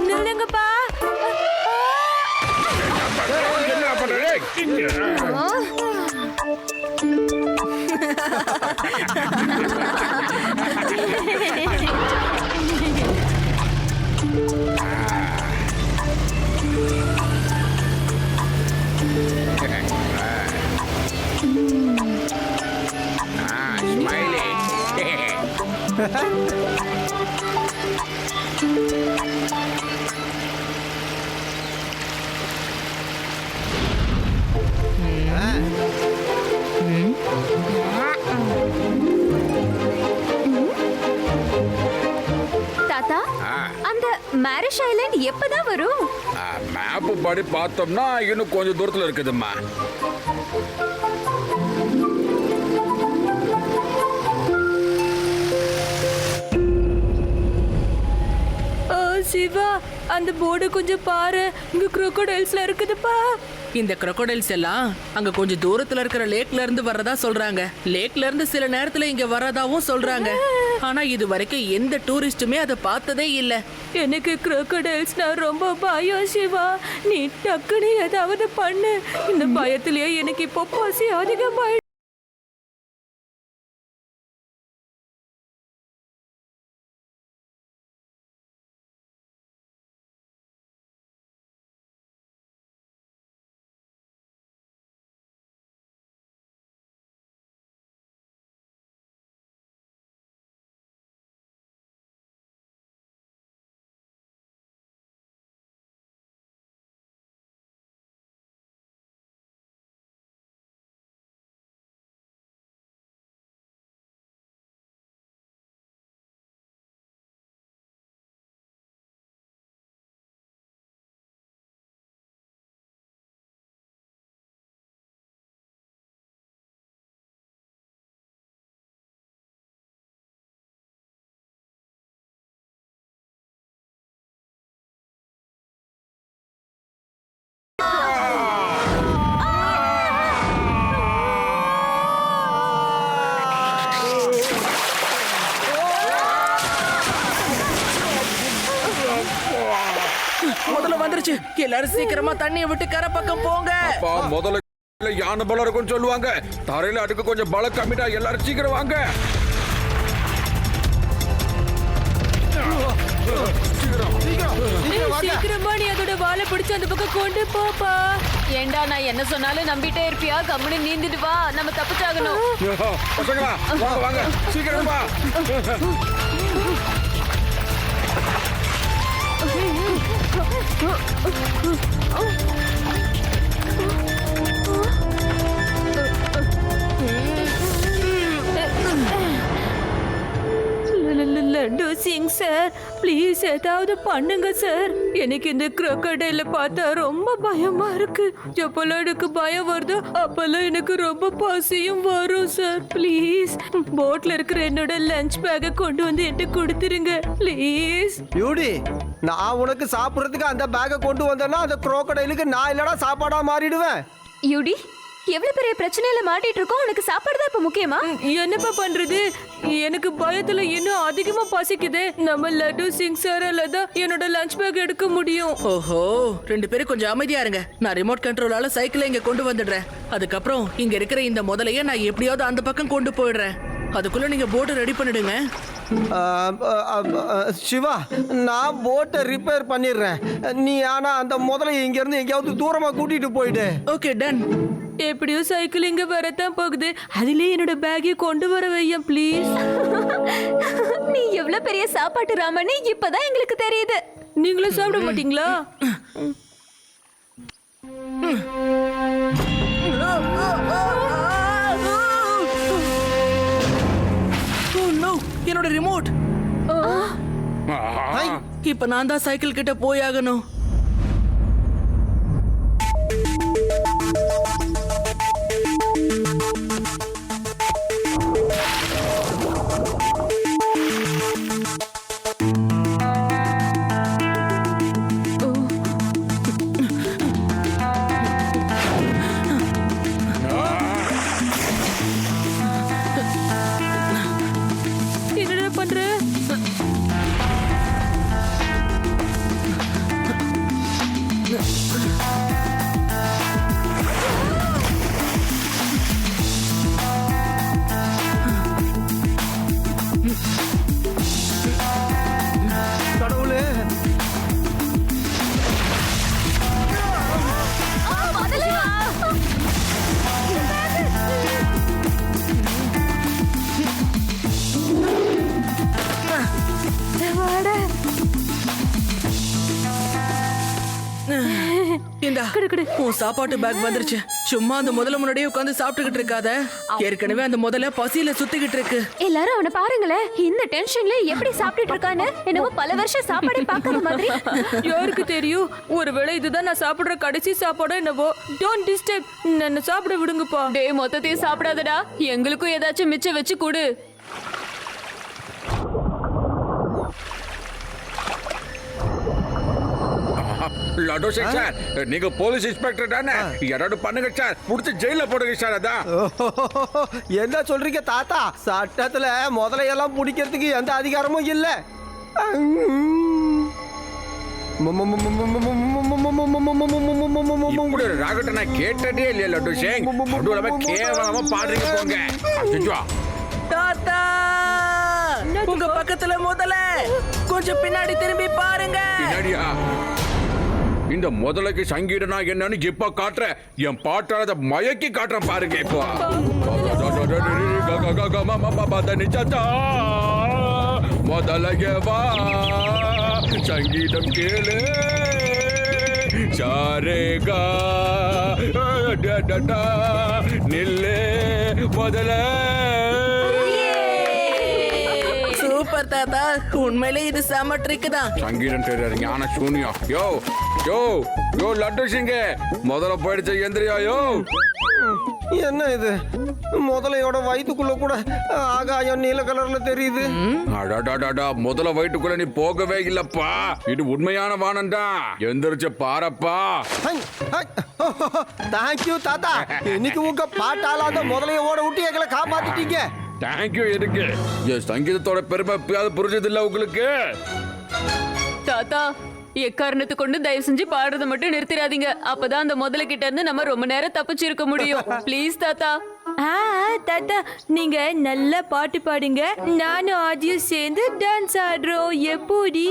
நில்லுங்கப்பா. தாத்தா, அந்த மேரிஷ் ஐலாண்ட் எப்பதான் வரும்? மேப் படி பார்த்தோம்னா இன்னும் கொஞ்சம் தூரத்துல இருக்குதும்மா. சிவா, அந்த போர்டு கொஞ்சம் பாரு. இங்க crocodiles இருக்குதுப்பா. இந்த crocodiles எல்லாம் அங்க கொஞ்சம் தூரத்துல இருக்கிற லேக்ல இருந்து வர்றதா சொல்றாங்க. லேக்ல இருந்து சில நேரத்துல இங்க வர்றதாவும் சொல்றாங்க. ஆனா இது வரைக்கும் எந்த டூரிஸ்டுமே அதை பார்த்ததே இல்ல. எனக்கு crocodilesனா ரொம்ப பயம் சிவா. நீ டக்குனு ஏதாவது பண்ணு. இந்த பயத்திலேயே எனக்கு இப்போ பசி அதிகமாயிடுச்சு. முதல்ல வந்துருச்சு. எல்லாரும் சீக்கிரமா தண்ணியை விட்டு கரை பக்கம் போங்க. முதல்ல யானை பலம் இருக்கும்னு சொல்லுவாங்க. தரையில அடுக்கு கொஞ்சம் பலம் கம்மிட்டா எல்லாரும் சீக்கிரம் வாங்க. சீக்கிரமா நீ அதோட வாழை பிடிச்சு அந்த பக்கம் கொண்டு போப்பா. ஏண்டா, நான் என்ன சொன்னாலும் நம்பிட்டே இருப்பியா? கம்முனு நீந்திட்டு வா, நம்ம தப்பிச்சாகணும். பசங்களா வாங்க வாங்க சீக்கிரம் வா. லட்டு சிங் சார், ப்ளீஸ் ஏதாவது பண்ணுங்க சார். எனக்கு இந்த crocodile பார்த்தா ரொம்ப பயமா இருக்கு. எப்பெல்லாம் எனக்கு பயம் வருதோ அப்பெல்லாம் எனக்கு ரொம்ப பசியும் வரும் சார். ப்ளீஸ் போட்ல இருக்கிற என்னோட லஞ்ச் பேக்கை கொண்டு வந்து என்கிட்ட கொடுத்துருங்க ப்ளீஸ். யூடி, நான் உனக்கு சாப்பிட்றதுக்கு அந்த பேக்கை கொண்டு வந்தேன்னா அந்த crocodileக்கு நான் இல்லடா சாப்பாடா மாறிடுவேன். யூடி, எவ்வளவு பெரிய பிரச்சனையில மாட்டிட்டு இருக்கோம். உனக்கு சாப்பாடு தான் இப்ப முக்கியமா? என்னப்பா பண்றது? எனக்கு பயத்துல இன்னும் அதிகமா பசிக்குது. நம்ம லட்டு சிங் சாரால தான் என்னோட லஞ்ச் பேக் எடுக்க முடியும். ஓஹோ, ரெண்டு பேரும் கொஞ்சம் அமைதியா இருங்க. நான் ரிமோட் கண்ட்ரோலால சைக்கிளை இங்க கொண்டு வந்துடுறேன். அதுக்கப்புறம் இங்க இருக்கிற இந்த முதலைய நான் எப்படியாவது அந்த பக்கம் கொண்டு போயிடுறேன். அதுக்குள்ள நீங்க போட்டை ரெடி பண்ணிடுங்க. சிவா, நான் போட்டை ரிப்பேர் பண்ணிடுறேன். நீ ஆனா அந்த முதல்ல இங்க இருந்து எங்கேயாவது தூரமா கூட்டிட்டு போயிடு. Okay, ton. எப்படியோ சைக்கிள் இங்க வரத்தான் போகுது. அதுலயே என்னோட பேக்கை கொண்டு வர வையன் ப்ளீஸ். நீ எவ்வளவு பெரிய சாப்பாட்டு ராமன்னு இப்பதான் எங்களுக்கு தெரியுது. நீங்களும் சாப்பிட மாட்டீங்களா? என்னோட ரிமோட். இப்ப நான் தான் சைக்கிள் கிட்ட போயாகணும். இந்தா உன் சாப்பாட்டு பேக் வந்துருச்சு. சும்மா அந்த முதல்ல முன்னாடியே உட்காந்து சாப்பிட்டுக்கிட்டு இருக்காத. ஏற்கனவே அந்த முதல்ல பசியில சுத்திக்கிட்டு இருக்கு. எல்லாரும் அவனை பாருங்களேன், இந்த டென்ஷன்ல எப்படி சாப்பிட்டுட்டு இருக்கான்னு. என்னமோ பல வருஷம் சாப்பாடே பார்க்காத மாதிரி. யாருக்கு தெரியும், ஒருவேளை இதுதான் நான் சாப்பிடுற கடைசி சாப்பாடோ என்னவோ. டோன்ட் டிஸ்டர்ப், என்ன சாப்பிட விடுங்கப்பா. டேய், மொத்தத்தையும் சாப்பிடாதடா, எங்களுக்கும் ஏதாச்சும் மிச்சம் வச்சு கொடு. லட்டு சிங் சார், நீங்க போலீஸ் இன்ஸ்பெக்டர் தானே? யாராவது பண்ணுங்க சார், புடிச்சு ஜெயில போடுங்க சார். அதான் என்ன சொல்றீங்க தாத்தா? சட்டத்துல முதலையெல்லாம் பிடிக்கிறதுக்கு எந்த அதிகாரமும் இல்ல. இப்படி ஒரு ராகத்தை நான் கேட்டதே இல்லையா லட்டு சிங். அதுவும் இல்லாம கேவலமா பாடுறீங்க போங்க. அச்சச்சோ. தாத்தா, உங்க பக்கத்துல முதல்ல கொஞ்சம் பின்னாடி திரும்பி பாருங்க. பின்னாடியா? இந்த முதலைக்கு சங்கீதனா என்னன்னு இப்ப காட்டுறேன். என் பாட்டாளத மயக்கி காட்டுறேன் பாருங்க. இப்போ முதலகவா சங்கீதம் கேளு சாரேகா நில்லே முதல. சூப்பர் தாத்தா, உண்மையிலே இது செம ட்ரிக் தான். சங்கீதம் தெரியாது, ஞான சூனியம். யோ யோ யோ லட்டு சிங்க, முதல்ல போயிடுச்சு எந்திரியா. யோ என்ன இது? முதலையோட வயிற்றுக்குள்ள கூட ஆகாயம் நீல கலர்ல தெரியுது. அடாடாடாடா, முதல்ல வயிற்றுக்குள்ள நீ போகவே இல்லப்பா. இது உண்மையான வானம்டா. எந்திரிச்சு பாரப்பா. தேங்க்யூ தாத்தா, இன்னைக்கு உங்க பாட்டால அந்த முதலையோட விட்டு எங்களை காப்பாத்திட்டீங்க. தேங்க்யூ. இருக்கு என் சங்கீதத்தோட பெருமை எப்பயாவது புரிஞ்சது இல்ல உங்களுக்கு? தாத்தா, எக்காரணத்தை கொண்டு தயவு செஞ்சு பாடுறத மட்டும் நிறுத்திடாதீங்க. அப்பதான் அந்த முதல்ல கிட்ட இருந்து நம்ம ரொம்ப நேரம் தப்பிச்சிருக்க முடியும். ப்ளீஸ் தாத்தா. தாத்தா, நீங்க நல்ல பாட்டு பாடுங்க. நானும் ஆதியும் சேர்ந்து டான்ஸ் ஆடுறோம். எப்படி?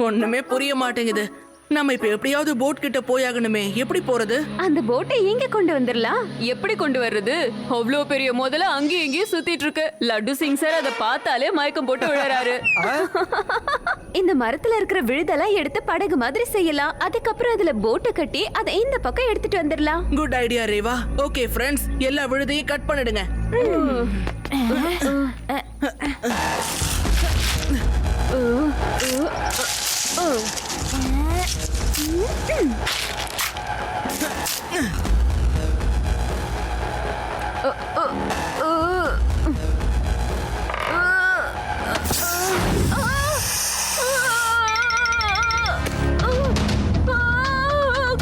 ஒண்ணுமே புரிய மாட்டேங்குது. நம்ம இப்ப எப்படியாவது போட் கிட்ட போயாகணுமே. எப்படி போறது? அந்த போட்டை இங்க கொண்டு வந்துடலாம். எப்படி கொண்டு வர்றது? அவ்வளோ பெரிய முதல்ல அங்கேயும் இங்கேயும் சுத்திட்டு இருக்கு. லட்டு சிங் சார் அதை பார்த்தாலே மயக்கம் போட்டு விழறாரு. இந்த மரத்துல இருக்கிற விழுதெல்லாம் எடுத்து படகு மாதிரி செய்யலாம். அதுக்கப்புறம் அதுல போட்டை கட்டி அதை இந்த பக்கம் எடுத்துட்டு வந்துடலாம். Good idea Reva. Okay friends, எல்லா விழுதையும் கட் பண்ணிடுங்க.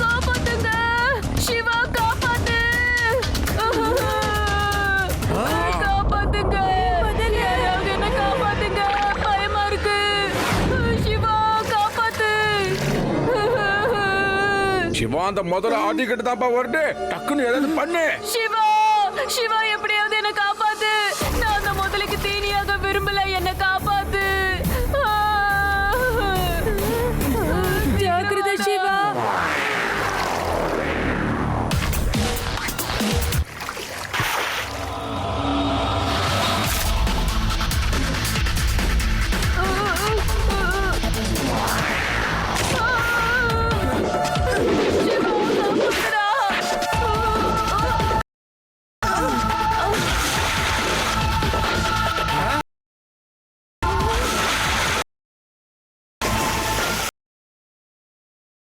காப்பாத்துங்க சிவா, காப்பாத்து. காப்பாத்துங்க, யாராவது என்ன காப்பாத்துங்க. பயமா இருக்கு. சிவா, காப்பாத்து. சிவா, அந்த முதல்ல ஆதிக்கிட்டு தான்ப்பா வருது. டக்குன்னு ஏதாவது பண்ணு. சிவா, சிவா, எப்படியாவது என்ன காப்பாத்து. நான் அந்த முதலுக்கு தீனியாக விரும்பல. என்ன காப்பாத்து. ஜாக்கிரதை சிவா.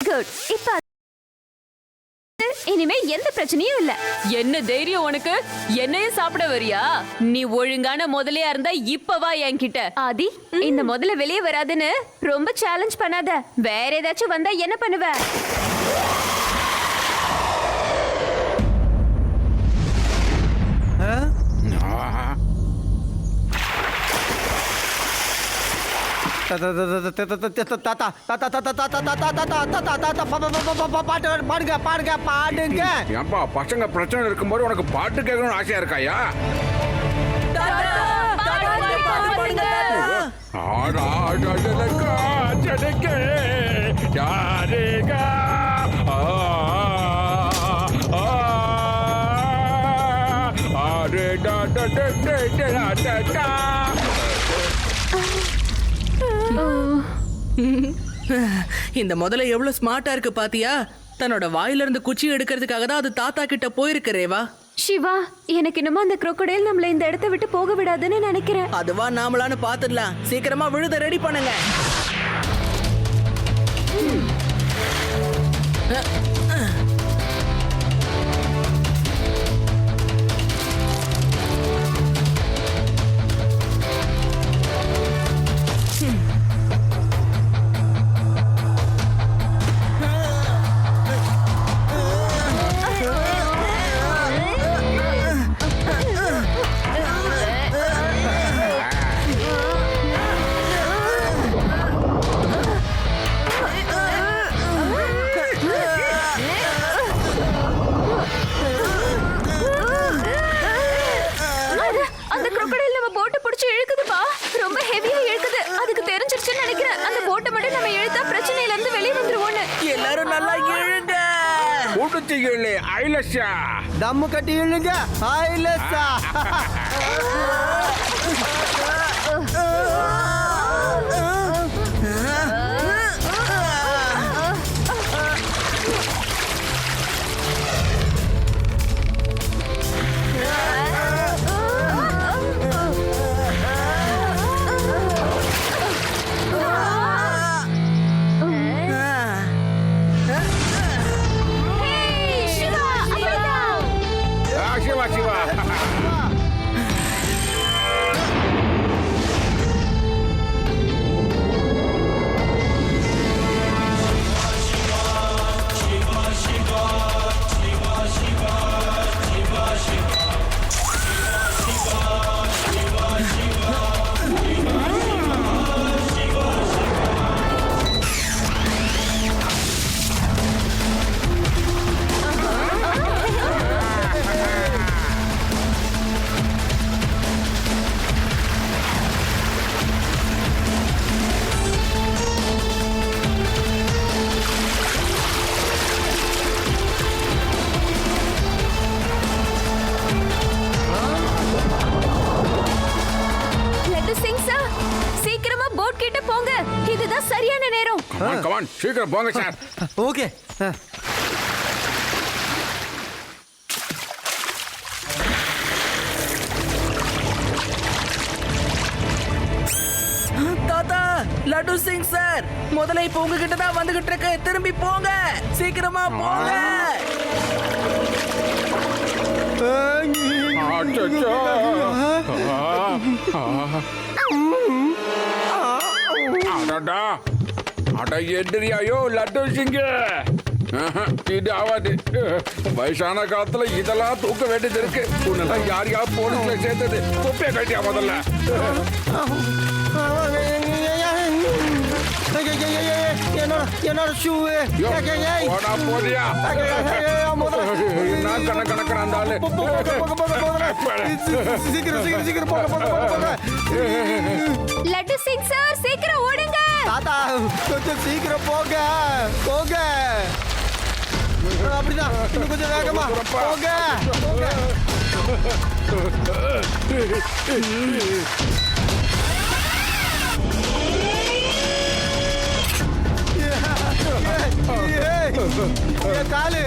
குட். இப்ப இனிமே எந்த பிரச்சனையும் இல்ல. என்ன தைரியம் உனக்கு? என்னையும் சாப்பிட வரியா? நீ ஒழுங்கான முதலையா இருந்தா இப்ப வா என்கிட்ட. ஆதி, இந்த முதல்ல வெளியே வராதுன்னு ரொம்ப சேலஞ்ச் பண்ணாத. வேற ஏதாச்சும் வந்தா என்ன பண்ணுவ? பாடுங்க பாடுங்க பாடுங்க. ஏன்பா பசங்க பிரச்சனை இருக்கும்போது உனக்கு பாட்டு கேட்கணும்னு ஆசையா இருக்காயா? இந்த முதல்ல எவ்வளவு ஸ்மார்ட்டா இருக்கு பாத்தியா? தன்னோட வாயில இருந்து குச்சி எடுக்கிறதுக்காக தான் அது தாத்தா கிட்ட போயிருக்கு ரேவா. சிவா, எனக்கு இன்னும் அந்த crocodile நம்மள இந்த இடத்தை விட்டு போக விடாதுன்னு நினைக்கிறேன். அதுவா நாமளான்னு பாத்துடலாம். சீக்கிரமா விழுத ரெடி பண்ணுங்க. அந்த crocodile நம்ம போட்டை பிடிச்சு இழுக்குதுப்பா. ரொம்ப ஹெவியா இழுக்குது. அதுக்கு தெரிஞ்சிருச்சுன்னு நினைக்கிறேன். அந்த போட்டை மட்டும் நம்ம இழுத்தா பிரச்சனையில இருந்து வெளியே வந்துருவோன்னு. எல்லாரும் நல்லா இழுங்க. கொடுத்தீங்களே ஐலஷா. தம்மு கட்டி இழுங்க. ஐலசா. சிவா சிவா. லட்டு சிங் சார், சீக்கிரமா போட் கிட்ட போங்க. இதுதான் சரியான நேரம். கமான் சீக்கிரம் போங்க சார். ஓகே. தாத்தா, லட்டு சிங் சார், முதல்ல இப்ப உங்ககிட்ட தான் வந்துகிட்டு இருக்கு. திரும்பி போங்க, சீக்கிரமா போங்க. அச்சச்சோ. அடடா. அட எதிரியாயோ லட்டு சிங்க. இது ஆவாது. வயசான காலத்துல இதெல்லாம் தூக்க வேண்டியது இருக்கு. உன்னெல்லாம் யார் யார் போலீஸ்ல சேர்த்தது? குப்பையை கட்டியா முதல்ல. என்னோட ஷூ. போடா போறியா? நான் கணக்கணக்கிற அந்த ஆளு. சீக்கிரம் சீக்கிரம் சீக்கிரம் போங்க போங்க போங்க. லட்டு சிங் சார், சீக்கிரம் ஓடுங்க. தாத்தா கொஞ்சம் சீக்கிரம் போங்க போங்க. அப்படிதான், இன்னும் கொஞ்சம் வேகமா போங்க. காலு.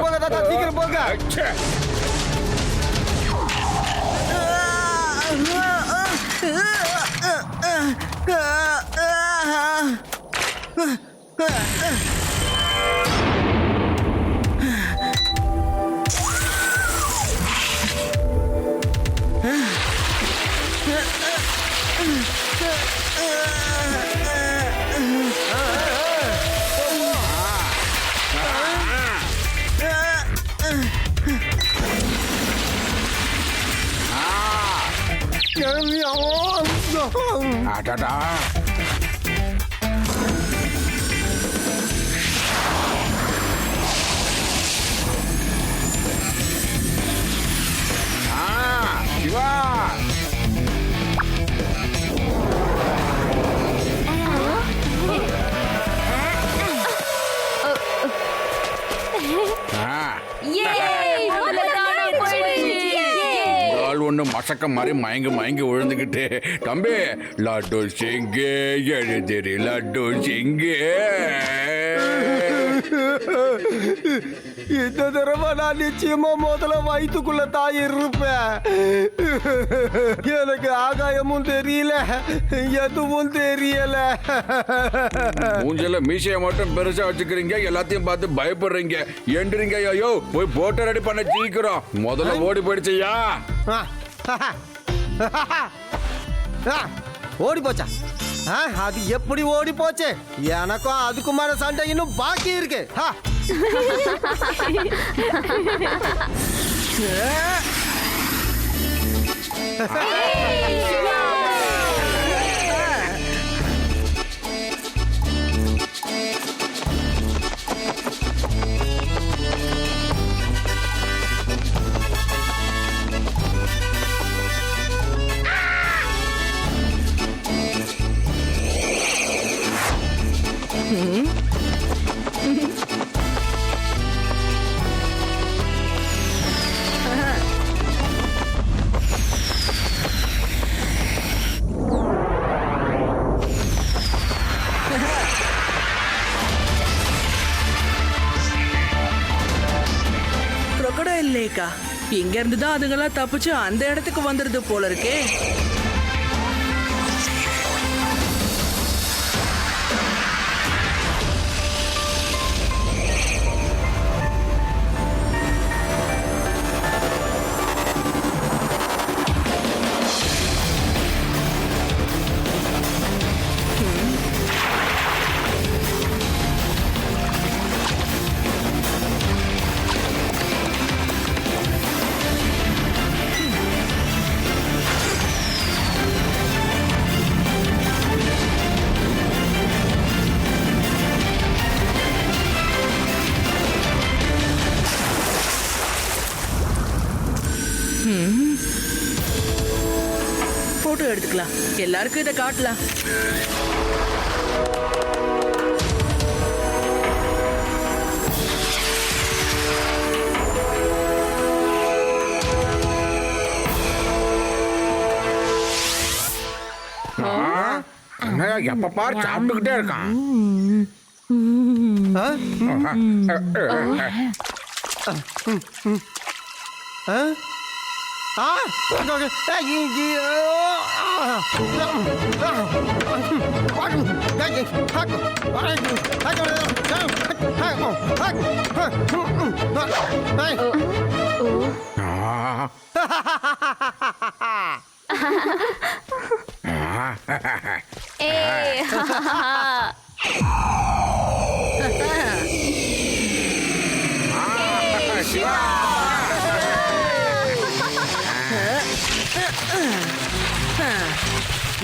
போங்க தாத்தா, சீக்கிரம் போங்க. அடடா. சிவா. ஒண்ணு மசக்க மாதிரி மயங்கி விழுந்துக்கிட்டு, தம்பி லட்டு சிங்கு எழுதிரி லட்டு சிங்கு. இந்த தடவை நான் நிச்சயமா முதல்ல வயிற்றுக்குள்ள தாய் இருப்பேன். எனக்கு ஆகாயமும் தெரியல, எதுவும் தெரியல. மூஞ்சில மீசையை மட்டும் பெருசா வச்சுக்கிறீங்க, எல்லாத்தையும் பார்த்து பயப்படுறீங்க. என்றீங்க ஐயோ, போய் போட்டோ ரெடி பண்ண சீக்கிரம். முதல்ல ஓடி போயிடுச்சியா? ஓடி போச்சா? அது எப்படி ஓடி போச்சு? எனக்கும் அதுக்குமான சண்டை இன்னும் பாக்கி இருக்கு. crocodile lake ஆ? இங்க இருந்து தான் அதுங்கெல்லாம் தப்பிச்சு அந்த இடத்துக்கு வந்துருது போல இருக்கே. போட்டோ எடுத்துக்கலாம், எல்லாருக்கும் இதை காட்டலாம். எப்ப பாரு சாப்பிட்டுக்கிட்டே இருக்கான்.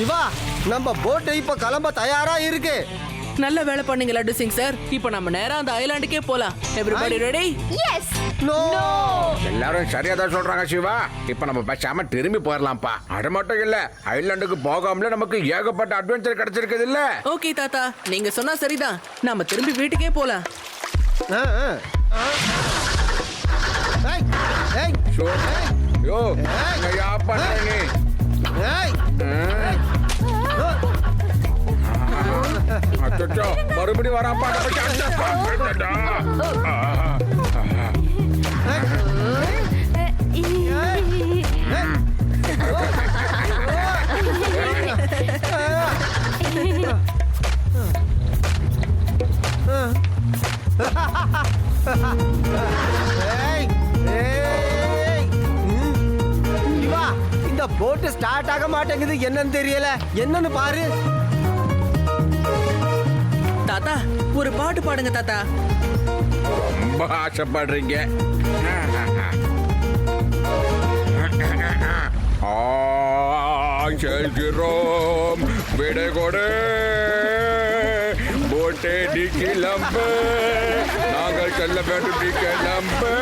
இவா, நம்ம போட்டு இப்ப கிளம்ப தயாரா இருக்கு. நல்ல வேலை பண்ணீங்க லட்டு சிங் சார். இப்போ நம்ம நேரா அந்த ஐலாண்டுக்கே போலாம். Everybody ready? எஸ். நோ. எல்லாரும் சரியா தான் சொல்றாங்க சிவா. இப்ப நம்ம பேசாம திரும்பி போயிடலாம்ப்பா. அது மட்டும் இல்ல, ஐலாண்டுக்கு போகாமலே நமக்கு ஏகப்பட்ட அட்வென்ச்சர் கிடைச்சிருக்குது இல்ல? ஓகே தாத்தா, நீங்க சொன்னா சரிதான். நாம திரும்பி வீட்டுக்கே போலாம். ஷோ, யோ, இங்க யா பண்ற நீ? அச்சோ, மறுபடியும் வராப்பா. இந்த போட்டு ஸ்டார்ட் ஆக மாட்டேங்குது, என்னன்னு தெரியல. என்னன்னு பாரு தாத்தா. ஒரு பாட்டு பாடுங்க தாத்தா. ரொம்ப ஆசைப்படுறீங்க. செல்கிறோம் விடை கொடு போட்டே நீ கிளம்பு, நாங்கள் செல்ல வேண்டும் நீ கிளம்பு.